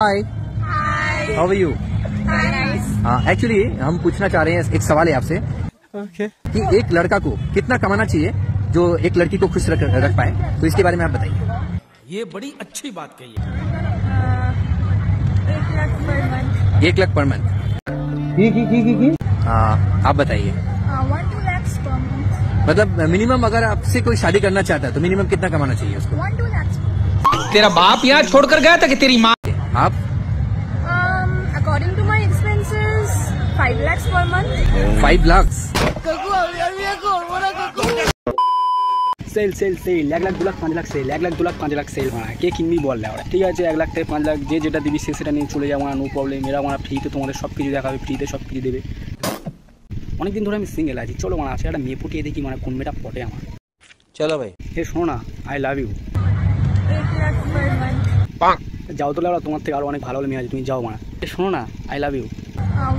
Hi, how are you? Actually हम पूछना चाह रहे हैं, एक सवाल है आपसे कि एक लड़का को कितना कमाना चाहिए जो एक लड़की को खुश रख पाए, तो इसके बारे में आप बताइए। ये बड़ी अच्छी बात कही है। 1 lakh per month. 1 lakh per month. आप बताइए। 1-2 lakhs per month। मतलब मिनिमम अगर आपसे कोई शादी करना चाहता है तो मिनिमम कितना कमाना चाहिए उसको? 1-2 lakhs। तेरा बाप यहाँ छोड़कर गया था कि तेरी माँ? आप? According to my expenses, 5 lakhs per month। 5 lakh? Sell sell sell 1 lakh 2 lakh 5 lakh sell 1 lakh 2 lakh 5 lakh sell মারা কে কিনবি বল না ওরা ঠিক আছে 1 লাখ থেকে 5 লাখ যে যেটা দিবি সেটা নিয়ে চলে যাবো না, নো প্রবলেম। এরা মারা ফ্রিতে তোমাদের সব কিছু দেখাবে, ফ্রিতে সব কিছু দেবে। অনেকদিন ধরে আমি সিঙ্গেল আছি, চলো মারা আছে একটা মেয়ে পটিয়ে দেখি মানে কোন মেয়েটা পটে আমার। চলো ভাই। এ শোনো না, I love you. 1 lakh per month। যাও তো লাউরা, তোমার থেকে আরো অনেক ভালো ভালো মেয়ে আছে, তুমি যাও মারা। এ শোনো না, I love you.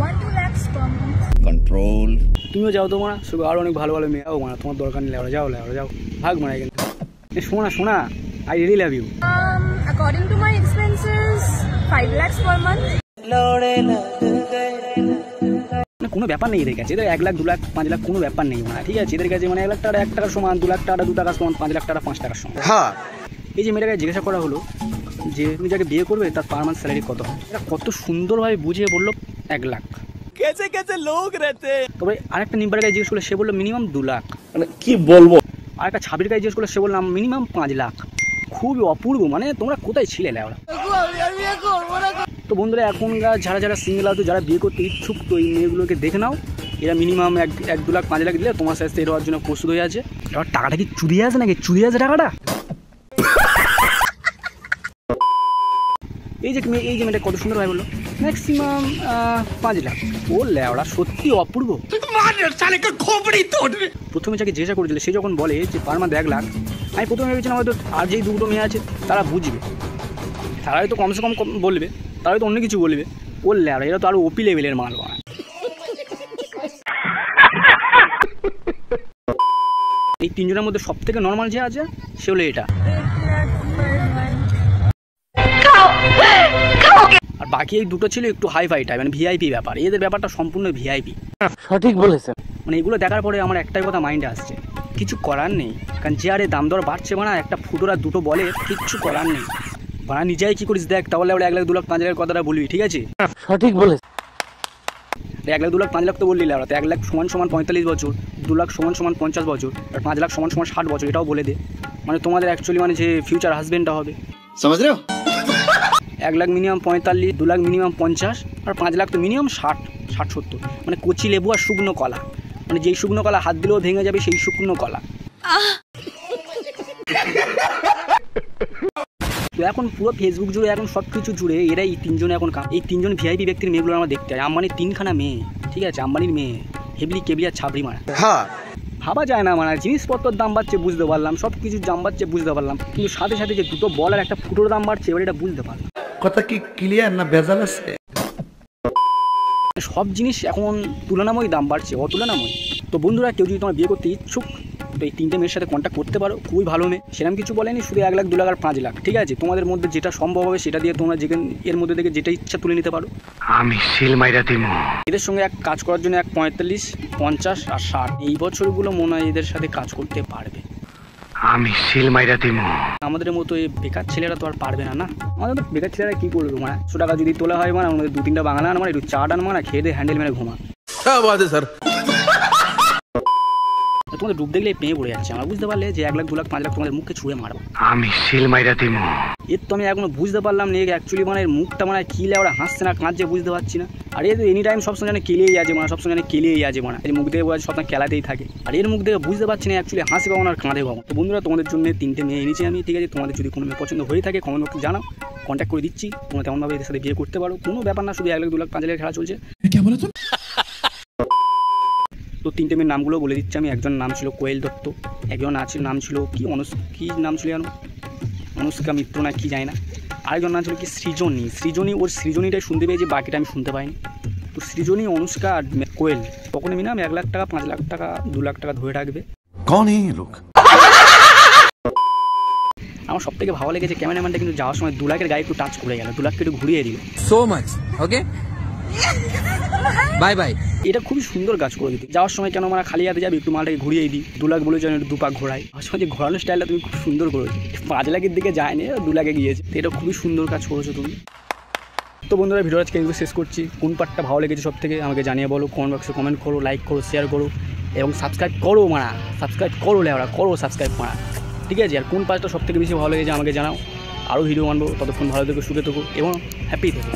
1-2 lakhs per month। Control. তুমিও যাও তো মারা, শুধু আরো অনেক ভালো ভালো মেয়ে যাও মারা, তোমার দরকার নেই লাউরা, যাও লাউরা যাও, ভাগ মারা এখানে। এ শোনা শোনা, I really love you. According to my expenses, 5 lakhs per month। মানে কোনো ব্যাপার নেই এদের কাছে, এদের 1 লাখ 2 লাখ 5 লাখ কোনো ব্যাপার নেই মানে ঠিক আছে। এদের কাছে মানে 1 লাখ টাকা 1 টাকার সমান, 2 লাখ টাকা 2 টাকার সমান, 5 লাখ টাকা 5 টাকার সমান। হ্যাঁ। এই যে মেয়েটাকে জিজ্ঞাসা করা হলো যে তুমি যাকে বিয়ে করবে তার পার মান্থ স্যালারি কত হয়, এটা কত সুন্দরভাবে বুঝিয়ে বললো 1 লাখ। कैसे कैसे लोग रहते हैं। তবে আরেকটা নিম্বার গায়ে জিজ্ঞেস করলে সে বললো মিনিমাম 2 লাখ। মানে কি বলবো। আরেকটা ছাবির গায়ে জিজ্ঞেস করলে সে বললাম মিনিমাম 5 লাখ। খুবই অপূর্ব, মানে তোমরা কোথায় ছিলে ওরা? তো বন্ধুরা এখনকার যারা যারা সিঙ্গেল আছে, যারা বিয়ে করতে ইচ্ছুক, তো এই মেয়েগুলোকে দেখে নাও। এরা মিনিমাম 1-2 লাখ 5 লাখ দিলে তোমার সাথে সেট হওয়ার জন্য প্রস্তুত হয়ে আছে। এবার টাকাটা কি চুরিয়ে আছে নাকি? চুরিয়ে আছে টাকাটা। এই যে মেয়েটা কত সুন্দর ভাই বললো ম্যাক্সিমাম 5 লাখ। বললে ওরা সত্যি অপূর্ব। প্রথমে যাকে জিজ্ঞাসা করেছিল সে যখন বলে যে পার মান্থ 1 লাখ, আমি প্রথমে ভেবেছিলাম হয়তো আর যেই দুটো মেয়ে আছে তারা বুঝবে, তারা হয়তো কমসে কম বলবে, তারা হয়তো অন্য কিছু বলবে। বললে আর এরা তো আরো ওপি লেভেলের মাল বানায়। এই 3 জনের মধ্যে সব থেকে নর্মাল যে আছে সে হলো এটা। 1 lakh per month। আর বাকি এই দুটো ছিল একটু হাই ফাই টাইপ, মানে ভিআইপি ব্যাপার। এদের ব্যাপারটা সম্পূর্ণ ভিআইপি। সঠিক বলেছেন। মানে এগুলো দেখার পরে আমার একটাই কথা মাইন্ডে আসছে, কিছু করার নেই। কারণ যে আরে দাম দর বাড়ছে মানে একটা ফুটোরা দুটো বলে কিচ্ছু করার নেই। মানে নিজেই কি করিস দেখ, তাহলে 1 লাখ 2 লাখ 5 লাখের কথাটা বলবি ঠিক আছে। সঠিক বলেছেন। 1 লাখ 2 লাখ 5 লাখ তো বললি না, 1 লাখ সমান 45 বছর, 2 লাখ সমান 50 বছর, আর 5 লাখ সমান 60 বছর, এটাও বলে দে। মানে তোমাদের অ্যাকচুয়ালি মানে যে ফিউচার হাজবেন্ডটা হবে, समझ रहे हो? 1 লাখ মিনিমাম 45, 2 লাখ মিনিমাম 50, আর 5 লাখ তো মিনিমাম 60-70। মানে কচি লেবু আর শুকনো কলা, মানে যেই শুকনো কলা হাত দিলেও ভেঙে যাবে সেই শুকনো কলা। তো এখন পুরো ফেসবুক জুড়ে, এখন সব কিছু জুড়ে এরা এই 3 জন এখন এই 3 জন ভিআইপি ব্যক্তির মেয়েগুলো আমরা দেখতে হয়। আম্বানির 3খানা মেয়ে ঠিক আছে, আম্বানির মেয়ে হেবলি কেবলি আর ছাবড়ি মারা। হ্যাঁ। ভাবা যায় না মানে জিনিসপত্রের দাম বাড়ছে বুঝতে পারলাম, সব কিছুর দাম বাড়ছে বুঝতে পারলাম, কিন্তু সাথে সাথে যে দুটো বল আর একটা ফুটোর দাম বাড়ছে এবার এটা বুঝতে পারলাম। কথা কি ক্লিয়ার না ভেজাল আছে? সব জিনিস এখন তুলনাময় দাম বাড়ছে, অতুলনাময়। তো বন্ধুরা কেউ যদি তোমার বিয়ে করতে ইচ্ছুক তো এই 3টে মেয়ের সাথে কন্ট্যাক্ট করতে পারো, খুবই ভালো মেয়ে। সেরকম কিছু বলেনি, শুধু 1 লাখ 2 লাখ আর 5 লাখ ঠিক আছে। তোমাদের মধ্যে যেটা সম্ভব হবে সেটা দিয়ে তোমরা যেখানে এর মধ্যে থেকে যেটা ইচ্ছা তুলে নিতে পারো। আমি সিল মাইরা দিমু। এদের সঙ্গে এক কাজ করার জন্য 45, 50 আর 60 এই বছরগুলো মনে হয় এদের সাথে কাজ করতে পারবে। আমি সিল মাইরা দিমু। আমাদের মতো এই বেকার ছেলেরা তো আর পারবে না। না আমাদের তো বেকার ছেলেরা কি করবে মানে 100 টাকা যদি তোলা হয় মানে আমাদের 2-3টা বাংলা আন মানে একটু চা ডান মানে খেয়ে দিয়ে হ্যান্ডেল মেরে ঘুমা। তোমাদের ডুব দেখলে পেয়ে পড়ে যাচ্ছে। আমরা বুঝতে পারলে যে 1 লাখ 2 লাখ 5 লাখ তোমাদের মুখে ছুঁড়ে মারবো। আমি সিল মাইরা দিমু। এর তো আমি এখনো বুঝতে পারলাম না অ্যাকচুয়ালি মানে মুখটা মানে কি ওরা হাসছে না কাঁদছে বুঝতে পারছি না। আর এ তো এনি টাইম সবসময় জানে কেলেই আছে মানে, সবসময় জানে কেলেই আছে মানে, এই মুখ দেখে বোঝা সবসময় খেলাতেই থাকে। আর এর মুখ দেখে বুঝতে পারছি না অ্যাকচুয়ালি হাসি পাবো আর কাঁদে পাবো। তো বন্ধুরা তোমাদের জন্য 3টে মেয়ে এনেছি আমি ঠিক আছে। তোমাদের যদি কোনো মেয়ে পছন্দ হয়ে থাকে কমেন্ট বক্সে জানাও, কন্ট্যাক্ট করে দিচ্ছি। তোমরা তেমনভাবে এদের সাথে বিয়ে করতে পারো, কোনো ব্যাপার না। শুধু 1 লাখ 2 লাখ 5 লাখ খেলা চলছে। তো 3টে মেয়ের নামগুলো বলে দিচ্ছি আমি। একজন নাম ছিল কোয়েল দত্ত, একজন নাম ছিল কি নাম ছিল জানো, অনুষ্কা মিত্র না কি জানি না। আরেকজন নাম ছিল কি সৃজনী। ওর সৃজনীটাই শুনতে পেয়েছি, বাকিটা আমি শুনতে পাইনি। তো সৃজনী, অনুষ্কা আর কোয়েল তখন মিনিমাম 1 লাখ টাকা 5 লাখ টাকা 2 লাখ টাকা ধরে রাখবে। कौन है ये लोग? আমার সব থেকে ভালো লেগেছে ক্যামেরাম্যানটা কিন্তু যাওয়ার সময় 2 লাখের গায়ে একটু টাচ করে গেল, 2 লাখকে একটু ঘুরিয়ে দিল। so much. Okay. Bye bye. এটা খুবই সুন্দর কাজ করে দিতে। যাওয়ার সময় কেন মানে খালি হাতে যাবি, একটু মালটাকে ঘুরিয়ে দিই। 2 লাখ বলে যেন একটু 2 পাক ঘোরাই। আসলে যে ঘোরানোর স্টাইলটা তুমি খুব সুন্দর করেছো। 5 লাখের দিকে যায়নি, 2 লাখে গিয়েছে। তো এটা খুবই সুন্দর কাজ করেছো তুমি। তো বন্ধুরা ভিডিও আজকে এইভাবে শেষ করছি। কোন পার্টটা ভালো লেগেছে সব থেকে আমাকে জানিয়ে বলো, কমেন্ট বক্সে কমেন্ট করো, লাইক করো, শেয়ার করো এবং সাবস্ক্রাইব করো মারা, সাবস্ক্রাইব করো লেওরা, করো সাবস্ক্রাইব মারা, ঠিক আছে? আর কোন পার্টটা সব থেকে বেশি ভালো লেগেছে আমাকে জানাও, আরও ভিডিও আনবো। ততক্ষণ ভালো থেকো, সুখে থেকো এবং হ্যাপি থেকো।